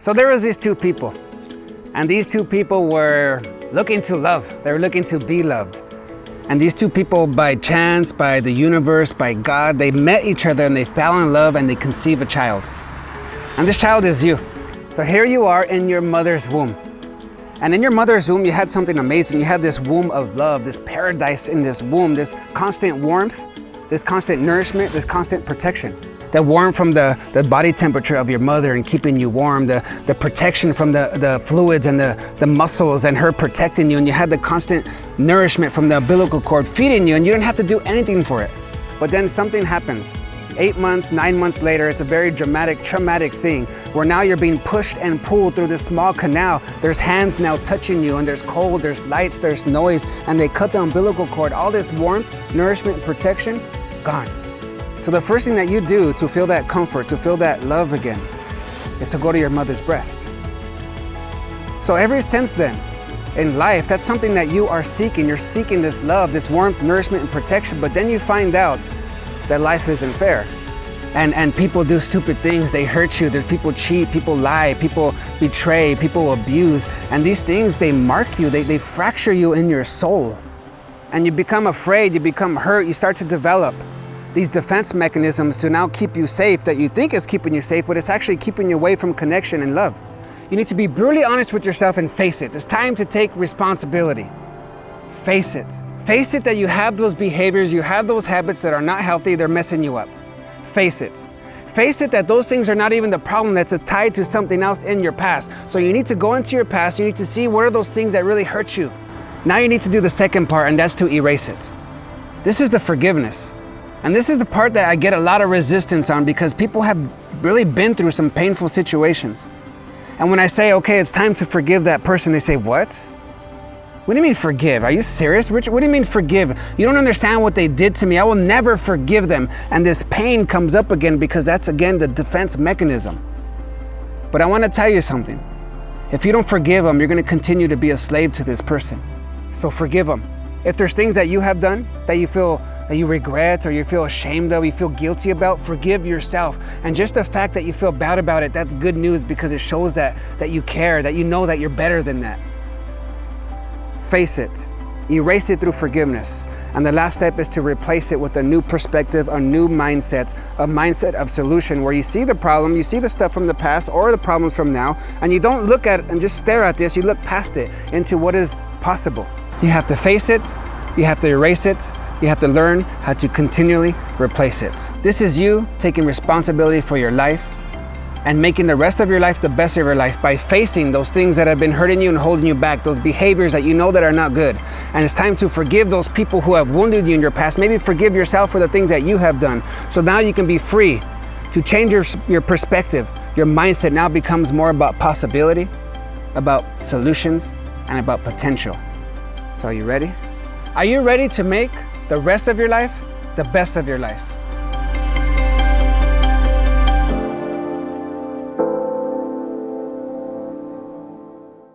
So there was these two people, and these two people were looking to love. They were looking to be loved. And these two people, by chance, by the universe, by God, they met each other and they fell in love and they conceive a child. And this child is you. So here you are in your mother's womb. And in your mother's womb, you had something amazing. You had this womb of love, this paradise in this womb, this constant warmth, this constant nourishment, this constant protection. The warmth from the body temperature of your mother and keeping you warm, the protection from the fluids and the muscles and her protecting you, and you had the constant nourishment from the umbilical cord feeding you, and you didn't have to do anything for it. But then something happens. 8 months, 9 months later, it's a very dramatic, traumatic thing where now you're being pushed and pulled through this small canal. There's hands now touching you, and there's cold, there's lights, there's noise, and they cut the umbilical cord. All this warmth, nourishment, and protection, gone. So the first thing that you do to feel that comfort, to feel that love again, is to go to your mother's breast. So ever since then, in life, that's something that you are seeking. You're seeking this love, this warmth, nourishment, and protection, but then you find out that life isn't fair. And people do stupid things, they hurt you, there's people cheat, people lie, people betray, people abuse, and these things, they mark you, they fracture you in your soul. And you become afraid, you become hurt, you start to develop these defense mechanisms to now keep you safe, that you think is keeping you safe, but it's actually keeping you away from connection and love. You need to be brutally honest with yourself and face it. It's time to take responsibility. Face it. Face it that you have those behaviors, you have those habits that are not healthy, they're messing you up. Face it. Face it that those things are not even the problem, that's tied to something else in your past. So you need to go into your past, you need to see what are those things that really hurt you. Now you need to do the second part, and that's to erase it. This is the forgiveness. And this is the part that I get a lot of resistance on because people have really been through some painful situations. And when I say, okay, it's time to forgive that person, they say, what? What do you mean forgive? Are you serious, Richard? What do you mean forgive? You don't understand what they did to me. I will never forgive them. And this pain comes up again because that's, again, the defense mechanism. But I want to tell you something. If you don't forgive them, you're going to continue to be a slave to this person. So forgive them. If there's things that you have done that you feel that you regret or you feel ashamed of, you feel guilty about, forgive yourself. And just the fact that you feel bad about it, that's good news because it shows that you care, that you know that you're better than that. Face it. Erase it through forgiveness. And the last step is to replace it with a new perspective, a new mindset, a mindset of solution where you see the problem, you see the stuff from the past or the problems from now, and you don't look at it and just stare at this, you look past it into what is possible. You have to face it, you have to erase it, you have to learn how to continually replace it. This is you taking responsibility for your life and making the rest of your life the best of your life by facing those things that have been hurting you and holding you back, those behaviors that you know that are not good. And it's time to forgive those people who have wounded you in your past. Maybe forgive yourself for the things that you have done. So now you can be free to change your perspective. Your mindset now becomes more about possibility, about solutions, and about potential. So are you ready? Are you ready to make the rest of your life the best of your life?